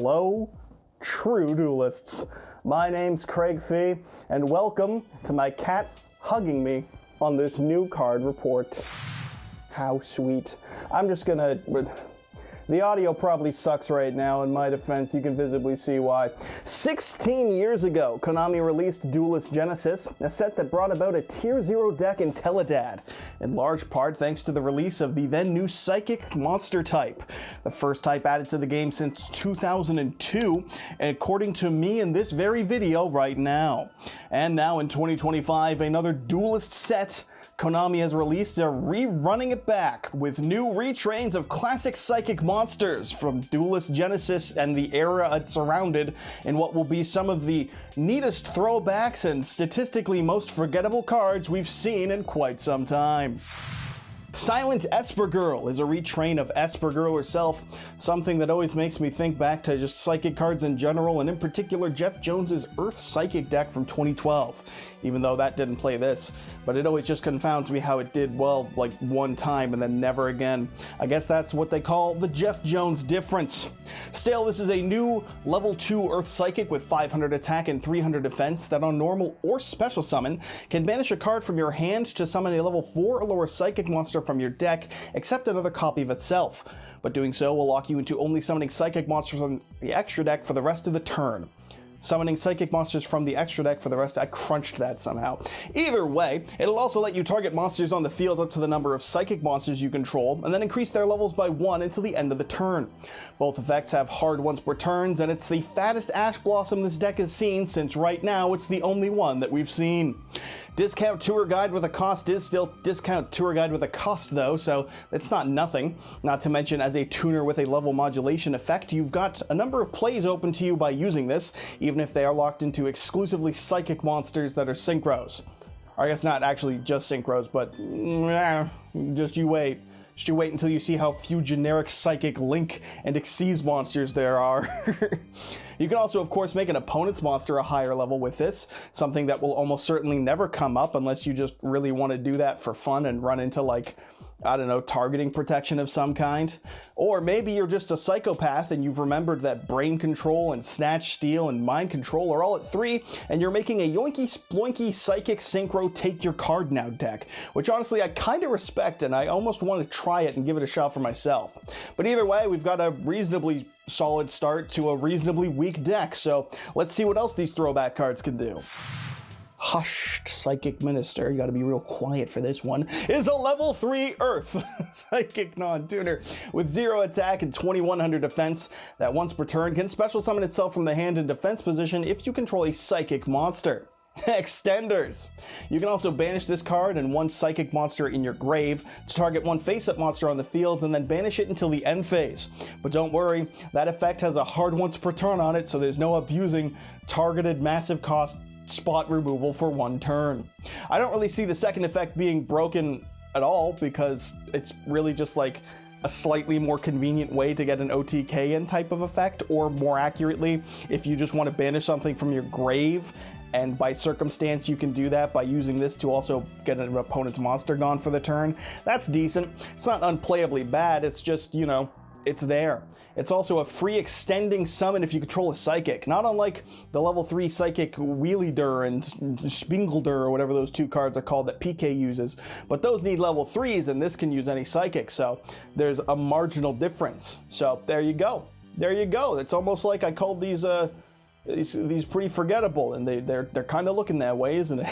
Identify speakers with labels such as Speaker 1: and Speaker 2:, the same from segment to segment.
Speaker 1: Hello, true duelists. My name's Craig Fee, and welcome to my cat hugging me on this new card report. How sweet. I'm just gonna... The audio probably sucks right now. In my defense, you can visibly see why. 16 years ago, Konami released Duelist Genesis, a set that brought about a Tier 0 deck in Teledad, in large part thanks to the release of the then new Psychic Monster type, the first type added to the game since 2002, and according to me in this very video right now. And now in 2025, another Duelist set Konami has released, are rerunning it back with new retrains of classic Psychic monsters from Duelist Genesis and the era it surrounded in what will be some of the neatest throwbacks and statistically most forgettable cards we've seen in quite some time. Silent Esper Girl is a retrain of Esper Girl herself, something that always makes me think back to just Psychic cards in general, and in particular Jeff Jones's Earth Psychic deck from 2012, even though that didn't play this. But it always just confounds me how it did well like one time and then never again. I guess that's what they call the Jeff Jones difference. Still, this is a new level 2 Earth Psychic with 500 attack and 300 defense that on normal or special summon can banish a card from your hand to summon a level 4 or lower Psychic monster from your deck, except another copy of itself. But doing so will lock you into only summoning Psychic monsters on the extra deck for the rest of the turn. Summoning Psychic monsters from the extra deck for the rest, I crunched that somehow. Either way, it'll also let you target monsters on the field up to the number of Psychic monsters you control, and then increase their levels by 1 until the end of the turn. Both effects have hard once per turns, and it's the fattest Ash Blossom this deck has seen, since right now it's the only one that we've seen. Discount Tour Guide with a cost is still Discount Tour Guide with a cost though, so it's not nothing. Not to mention, as a tuner with a level modulation effect, you've got a number of plays open to you by using this, even if they are locked into exclusively Psychic monsters that are synchros. Or I guess not actually just synchros, but just you wait. Just you wait until you see how few generic Psychic Link and Xyz monsters there are. You can also, of course, make an opponent's monster a higher level with this, something that will almost certainly never come up unless you just really want to do that for fun and run into, like, I don't know, targeting protection of some kind. Or maybe you're just a psychopath and you've remembered that Brain Control and Snatch Steal and Mind Control are all at 3, and you're making a yoinky sploinky Psychic Synchro Take Your Card Now deck, which honestly I kind of respect, and I almost want to try it and give it a shot for myself. But either way, we've got a reasonably solid start to a reasonably weak deck, so let's see what else these throwback cards can do. Hushed Psychic Minister, you gotta be real quiet for this one, is a level 3 Earth Psychic non-tuner with 0 attack and 2100 defense that once per turn can special summon itself from the hand in defense position if you control a Psychic monster. Extenders. You can also banish this card and one Psychic monster in your grave to target one face-up monster on the field and then banish it until the end phase. But don't worry, that effect has a hard once per turn on it, so there's no abusing targeted massive cost spot removal for 1 turn. I don't really see the second effect being broken at all, because it's really just like a slightly more convenient way to get an OTK in type of effect, or more accurately, if you just want to banish something from your grave, and by circumstance you can do that by using this to also get an opponent's monster gone for the turn. That's decent. It's not unplayably bad, it's just, you know, it's there. It's also a free extending summon if you control a Psychic, not unlike the level 3 Psychic Wheelie-dur and Spingledur, or whatever those 2 cards are called that PK uses. But those need level 3s, and this can use any Psychic, so there's a marginal difference. So there you go. There you go. It's almost like I called these pretty forgettable, and they're kind of looking that way, isn't it?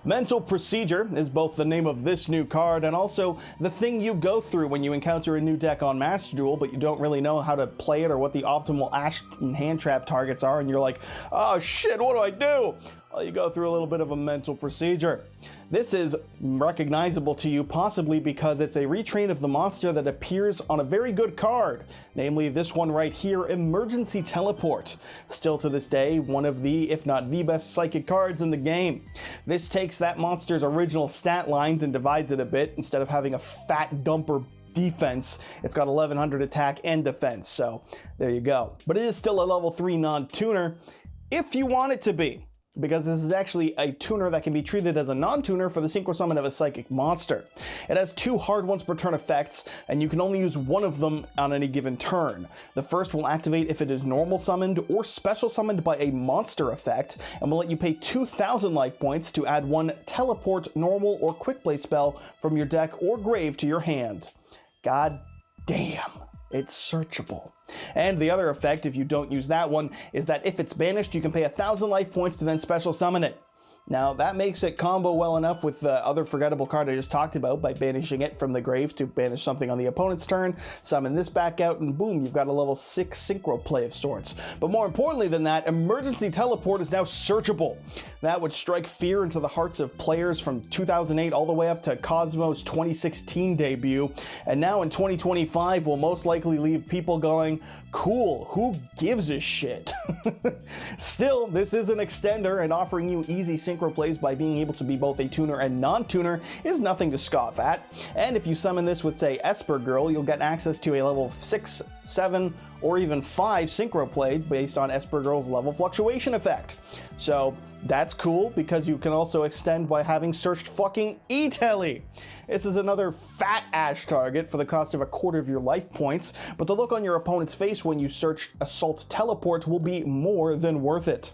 Speaker 1: Mental Procedure is both the name of this new card and also the thing you go through when you encounter a new deck on Master Duel, but you don't really know how to play it or what the optimal Ash and hand trap targets are, and you're like, oh shit, what do I do? Well, you go through a little bit of a mental procedure. This is recognizable to you possibly because it's a retrain of the monster that appears on a very good card, namely this one right here, Emergency Teleport. Still to this day, one of the, if not the best Psychic cards in the game. This takes that monster's original stat lines and divides it a bit. Instead of having a fat dumper defense, it's got 1100 attack and defense, so there you go. But it is still a level 3 non-tuner if you want it to be. because this is actually a tuner that can be treated as a non-tuner for the synchro summon of a psychic monster. It has 2 hard once per turn effects, and you can only use one of them on any given turn. The first will activate if it is normal summoned or special summoned by a monster effect, and will let you pay 2,000 life points to add 1 teleport, normal, or quick play spell from your deck or grave to your hand. God damn. It's searchable. And the other effect, if you don't use that one, is that if it's banished, you can pay 1,000 life points to then special summon it. Now, that makes it combo well enough with the other forgettable card I just talked about by banishing it from the grave to banish something on the opponent's turn, summon this back out, and boom, you've got a level 6 synchro play of sorts. But more importantly than that, emergency teleport is now searchable. That would strike fear into the hearts of players from 2008 all the way up to Cosmo's 2016 debut, and now in 2025 will most likely leave people going, cool, who gives a shit? Still, this is an extender, and offering you easy synchro plays by being able to be both a tuner and non-tuner is nothing to scoff at. And if you summon this with, say, Esper Girl, you'll get access to a level 6, 7, or even 5 synchro play based on Esper Girl's level fluctuation effect. So that's cool, because you can also extend by having searched fucking E-Telly. This is another fat ash target for the cost of 1/4 of your life points, but the look on your opponent's face when you search Assault Teleport will be more than worth it.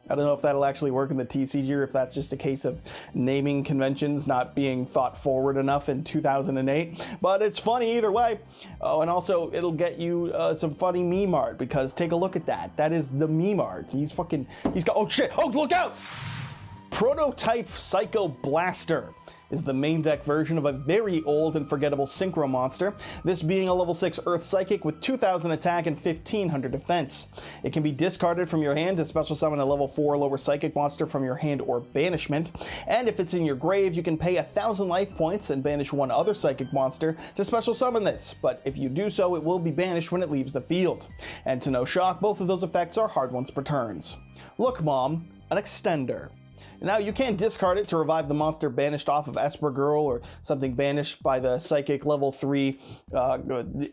Speaker 1: I don't know if that'll actually work in the TCG, or if that's just a case of naming conventions not being thought forward enough in 2008, but it's funny either way. Oh, and also it'll get you some funny meme art, because take a look at that. That is the meme art. He's got, oh shit, oh look out! Prototype Psycho Blaster is the main deck version of a very old and forgettable synchro monster, this being a level 6 Earth Psychic with 2,000 attack and 1,500 defense. It can be discarded from your hand to special summon a level 4 lower Psychic monster from your hand or banishment, and if it's in your grave, you can pay 1,000 life points and banish 1 other Psychic monster to special summon this, but if you do so, it will be banished when it leaves the field. And to no shock, both of those effects are hard once per turns. Look, Mom, an extender. Now, you can't discard it to revive the monster banished off of Esper Girl, or something banished by the Psychic level 3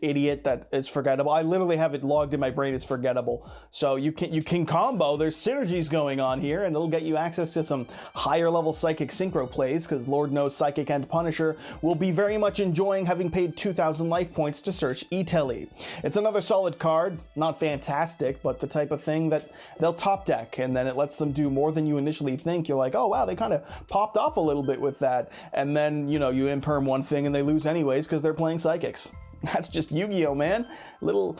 Speaker 1: idiot that is forgettable. I literally have it logged in my brain as forgettable. So you can combo. There's synergies going on here, and it'll get you access to some higher level Psychic synchro plays, because Lord knows Psychic and Punisher will be very much enjoying having paid 2,000 life points to search E-Telly. It's another solid card, not fantastic, but the type of thing that they'll top deck, and then it lets them do more than you initially think. You're like, oh wow, they kind of popped off a little bit with that, and then you imperm one thing and they lose anyways because they're playing Psychics. That's just Yu-Gi-Oh, man. Little,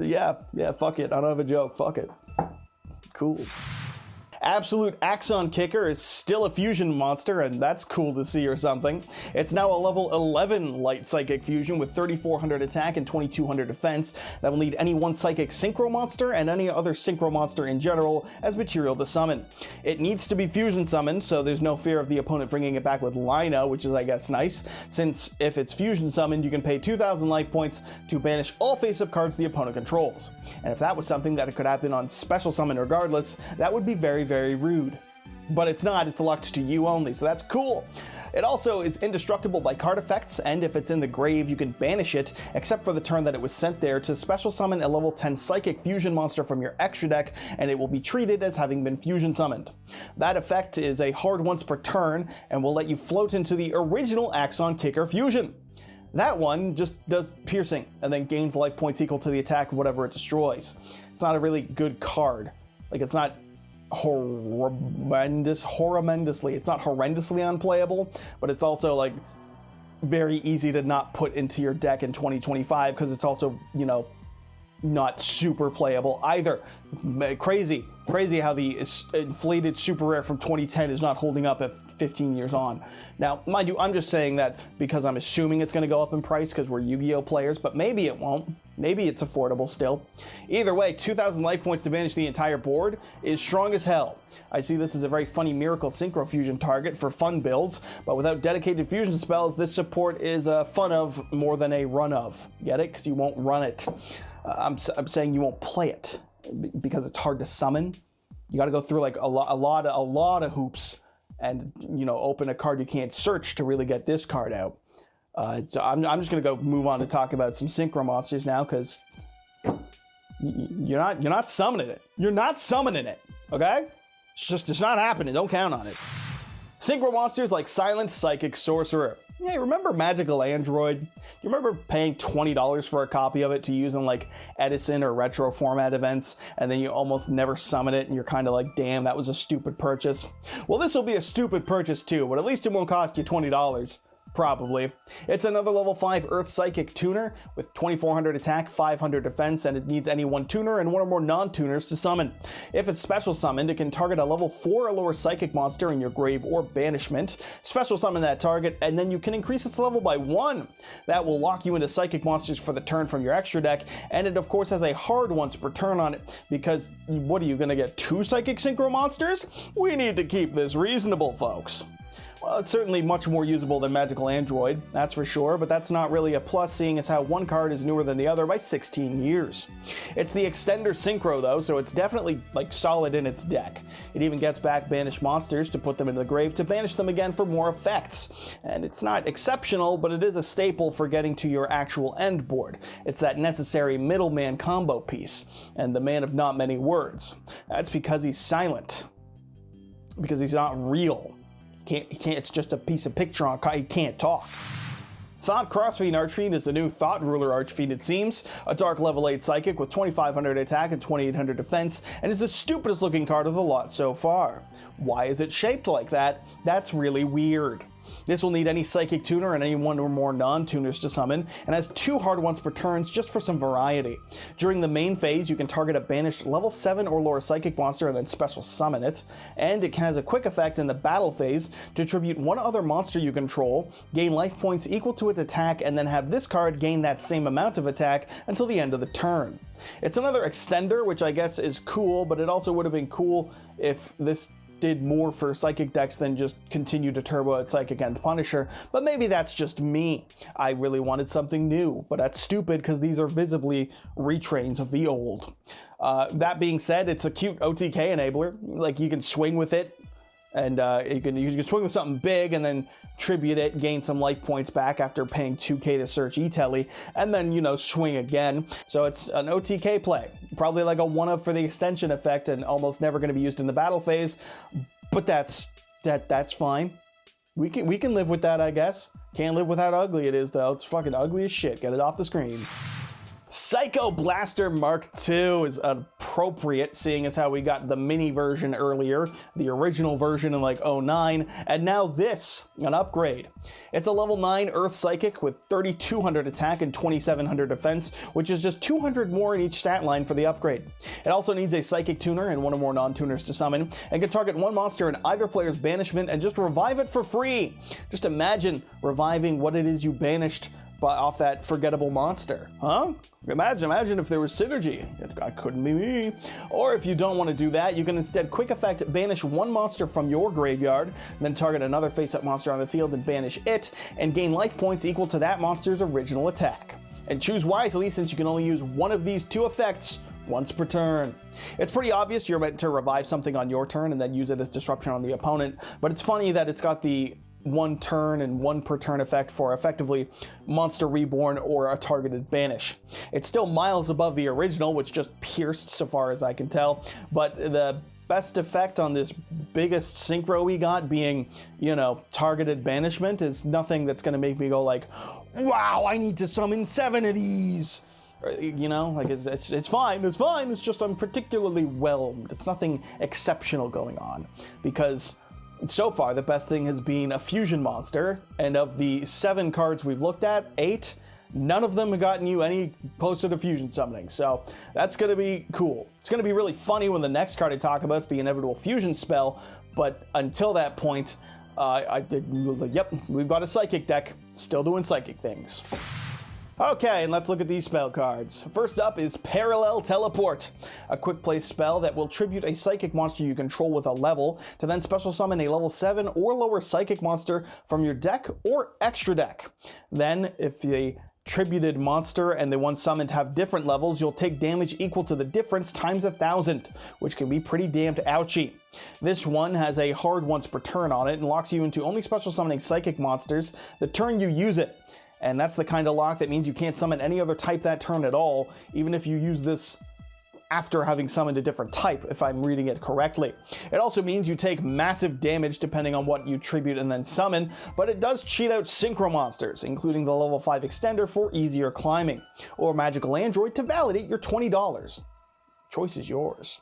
Speaker 1: yeah, fuck it. I don't have a joke. Fuck it. Cool. Absolute Axon Kicker is still a fusion monster, and that's cool to see or something. It's now a level 11 light Psychic fusion with 3,400 attack and 2,200 defense that will need any 1 Psychic synchro monster and any other synchro monster in general as material to summon. It needs to be fusion summoned, so there's no fear of the opponent bringing it back with Lina, which is, I guess, nice, since if it's fusion summoned, you can pay 2,000 life points to banish all face-up cards the opponent controls. And if that was something that could happen on special summon regardless, that would be very, very rude. But it's not, it's locked to you only, so that's cool. It also is indestructible by card effects, and if it's in the grave, you can banish it, except for the turn that it was sent there, to special summon a level 10 Psychic fusion monster from your extra deck, and it will be treated as having been fusion summoned. That effect is a hard once per turn, and will let you float into the original Axon Kicker fusion. That one just does piercing, and then gains life points equal to the attack of whatever it destroys. It's not a really good card. Like, it's not horrendously, it's not horrendously unplayable, but it's also like very easy to not put into your deck in 2025, because it's also, not super playable either. Crazy how the inflated super rare from 2010 is not holding up at 15 years on. Now, mind you, I'm just saying that because I'm assuming it's going to go up in price because we're Yu-Gi-Oh players, but maybe it won't. Maybe it's affordable still. Either way, 2,000 life points to banish the entire board is strong as hell. I see this as a very funny Miracle Synchro Fusion target for fun builds, but without dedicated fusion spells, this support is a fun of more than a run of. Get it? Because you won't run it. I'm saying you won't play it because it's hard to summon. You got to go through like a lot of hoops and open a card you can't search to really get this card out. So I'm just gonna go move on to talk about some synchro monsters now, because you're not summoning it. You're not summoning it. Okay? It's not happening. Don't count on it. Synchro monsters like Silent Psychic Sorcerer. Yeah, remember Magical Android? You remember paying $20 for a copy of it to use in like Edison or retro format events, and then you almost never summon it and you're kind of like, damn, that was a stupid purchase? Well, this will be a stupid purchase too, but at least it won't cost you $20. Probably. It's another level 5 Earth Psychic tuner with 2400 attack, 500 defense, and it needs any one tuner and one or more non-tuners to summon. If it's special summoned, it can target a level 4 or lower Psychic monster in your grave or banishment, special summon that target, and then you can increase its level by 1. That will lock you into Psychic monsters for the turn from your extra deck, and it of course has a hard once per turn on it, because what are you gonna get, 2 Psychic Synchro monsters? We need to keep this reasonable, folks. Well, it's certainly much more usable than Magical Android, that's for sure, but that's not really a plus, seeing as how one card is newer than the other by 16 years. It's the Extender Synchro though, so it's definitely like solid in its deck. It even gets back banished monsters to put them into the grave to banish them again for more effects. And it's not exceptional, but it is a staple for getting to your actual end board. It's that necessary middleman combo piece, and the man of not many words. That's because he's silent. Because he's not real. He can't, it's just a piece of picture on, he can't talk. Thot Crossfiend Archfiend is the new Thot Ruler Archfiend, it seems. A dark level 8 Psychic with 2500 attack and 2800 defense, and is the stupidest looking card of the lot so far. Why is it shaped like that? That's really weird. This will need any Psychic tuner and any one or more non-tuners to summon, and has 2 hard ones per turns just for some variety. During the main phase, you can target a banished level 7 or lower Psychic monster and then special summon it, and it has a quick effect in the battle phase to tribute one other monster you control, gain life points equal to its attack, and then have this card gain that same amount of attack until the end of the turn. It's another extender, which I guess is cool, but it also would have been cool if this did more for Psychic decks than just continue to turbo at Psychic and Punisher, but maybe that's just me. I really wanted something new, but that's stupid because these are visibly retrains of the old. That being said, it's a cute OTK enabler. Like, you can swing with it, and you can swing with something big and then tribute it, gain some life points back after paying 2k to search eTele, and then, you know, swing again. So it's an OTK play. Probably like a 1-up for the extension effect and almost never going to be used in the battle phase, but that's fine. We can live with that, I guess. Can't live with how ugly it is, though. It's fucking ugly as shit. Get it off the screen. Psycho Blaster Mark II is appropriate, seeing as how we got the mini version earlier, the original version in like 09, and now this, an upgrade. It's a level 9 Earth Psychic with 3200 attack and 2700 defense, which is just 200 more in each stat line for the upgrade. It also needs a Psychic tuner and one or more non-tuners to summon, and can target one monster in either player's banishment and just revive it for free. Just imagine reviving what it is you banished off that forgettable monster, huh? Imagine if there was synergy. It couldn't be me. Or if you don't want to do that, you can instead quick effect banish one monster from your graveyard, then target another face-up monster on the field and banish it, and gain life points equal to that monster's original attack. And choose wisely, since you can only use one of these 2 effects once per turn. It's pretty obvious you're meant to revive something on your turn and then use it as disruption on the opponent, but it's funny that it's got the 1 turn and 1 per turn effect for effectively Monster Reborn or a targeted banish. It's still miles above the original, which just pierced so far as I can tell, but the best effect on this biggest synchro we got being, you know, targeted banishment is nothing that's going to make me go like, wow, I need to summon 7 of these. You know, like it's fine, it's just I'm particularly whelmed. It's nothing exceptional going on, because so far the best thing has been a fusion monster, and of the 7 cards we've looked at, 8, none of them have gotten you any closer to fusion summoning, so that's going to be cool. It's going to be really funny when the next card I talk about is the inevitable fusion spell, but until that point, yep, we've got a Psychic deck, still doing Psychic things. Okay, and let's look at these spell cards. First up is Parallel Teleport, a quick play spell that will tribute a Psychic monster you control with a level to then special summon a level 7 or lower Psychic monster from your deck or extra deck. Then, if the tributed monster and the one summoned have different levels, you'll take damage equal to the difference times 1,000, which can be pretty damned ouchy. This one has a hard once per turn on it and locks you into only special summoning Psychic monsters the turn you use it. And that's the kind of lock that means you can't summon any other type that turn at all, even if you use this after having summoned a different type, if I'm reading it correctly. It also means you take massive damage depending on what you tribute and then summon, but it does cheat out Synchro monsters, including the level 5 extender for easier climbing, or Magical Android to validate your $20. Choice is yours.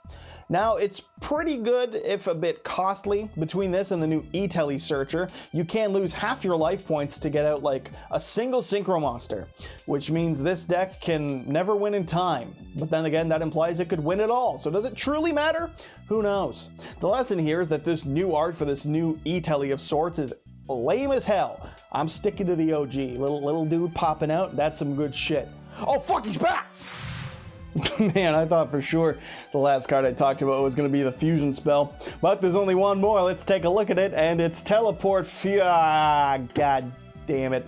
Speaker 1: Now, it's pretty good, if a bit costly. Between this and the new E-Tele Searcher, you can lose half your life points to get out like a single Synchro monster, which means this deck can never win in time. But then again, that implies it could win it all. So does it truly matter? Who knows? The lesson here is that this new art for this new E-Tele of sorts is lame as hell. I'm sticking to the OG. Little dude popping out, that's some good shit. Oh fuck, he's back! Man, I thought for sure the last card I talked about was going to be the fusion spell, but there's only one more. Let's take a look at it, and it's Teleport. God damn it.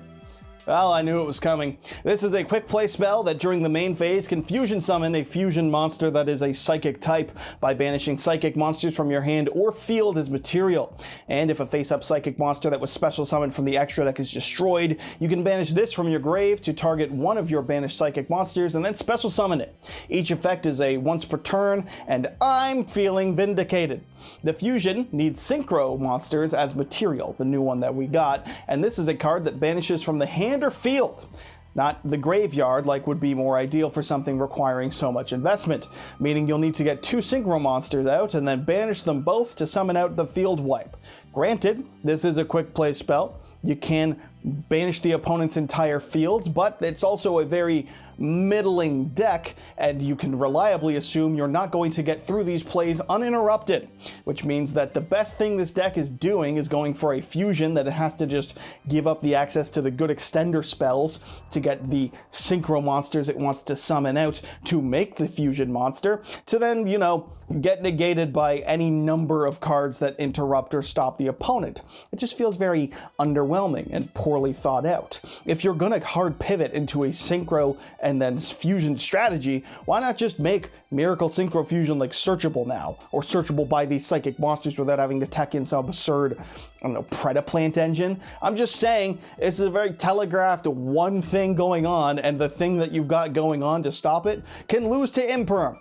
Speaker 1: Well, I knew it was coming. This is a quick play spell that during the main phase can fusion summon a fusion monster that is a psychic type by banishing psychic monsters from your hand or field as material. And if a face-up psychic monster that was special summoned from the extra deck is destroyed, you can banish this from your grave to target one of your banished psychic monsters and then special summon it. Each effect is a once per turn, and I'm feeling vindicated. The fusion needs Synchro monsters as material, the new one that we got, and this is a card that banishes from the hand or field, not the graveyard like would be more ideal for something requiring so much investment, meaning you'll need to get 2 Synchro monsters out and then banish them both to summon out the field wipe. Granted, this is a quick play spell. You can banish the opponent's entire fields, but it's also a very middling deck, and you can reliably assume you're not going to get through these plays uninterrupted, which means that the best thing this deck is doing is going for a fusion that it has to just give up the access to the good extender spells to get the Synchro monsters it wants to summon out to make the fusion monster, to then, you know, get negated by any number of cards that interrupt or stop the opponent. It just feels very underwhelming and poorly thought out. If you're gonna hard pivot into a Synchro and then fusion strategy, why not just make Miracle Synchro Fusion like searchable now, or searchable by these psychic monsters without having to tech in some absurd, I don't know, Predaplant engine? I'm just saying, this is a very telegraphed one thing going on, and the thing that you've got going on to stop it can lose to Imperm.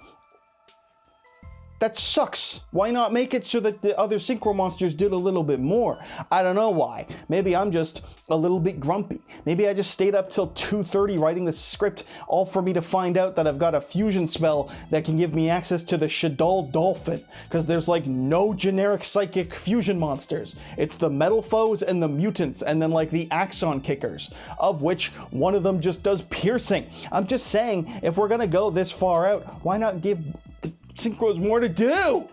Speaker 1: That sucks. Why not make it so that the other Synchro monsters did a little bit more? I don't know why. Maybe I'm just a little bit grumpy. Maybe I just stayed up till 2:30 writing the script, all for me to find out that I've got a fusion spell that can give me access to the Shadol Dolphin, because there's like no generic psychic fusion monsters. It's the metal foes and the mutants, and then like the Axon kickers, of which one of them just does piercing. I'm just saying, if we're gonna go this far out, why not give the Synchros more to do?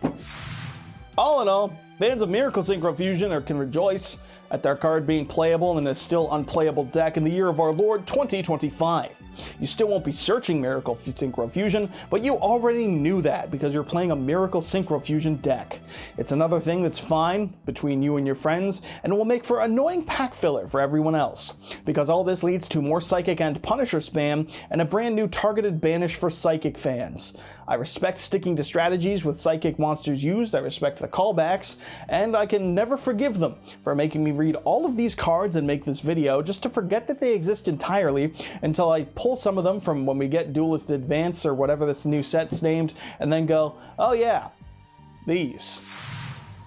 Speaker 1: All in all, fans of Miracle Synchro Fusion can rejoice at their card being playable in a still unplayable deck in the year of our Lord 2025. You still won't be searching Miracle Synchro Fusion, but you already knew that because you're playing a Miracle Synchro Fusion deck. It's another thing that's fine between you and your friends, and will make for annoying pack filler for everyone else, because all this leads to more Psychic and Punisher spam and a brand new targeted banish for Psychic fans. I respect sticking to strategies with Psychic monsters used, I respect the callbacks, and I can never forgive them for making me read all of these cards and make this video just to forget that they exist entirely until I pull some of them from when we get Duelist Advance or whatever this new set's named, and then go, oh yeah, these.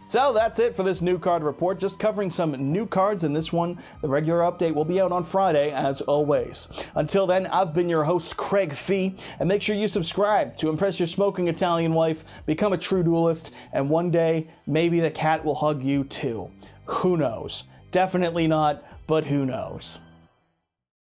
Speaker 1: So that's it for this new card report, just covering some new cards in this one. The regular update will be out on Friday, as always. Until then, I've been your host, Craig Fee, and make sure you subscribe to impress your smoking Italian wife, become a true duelist, and one day, maybe the cat will hug you too. Who knows? Definitely not, but who knows?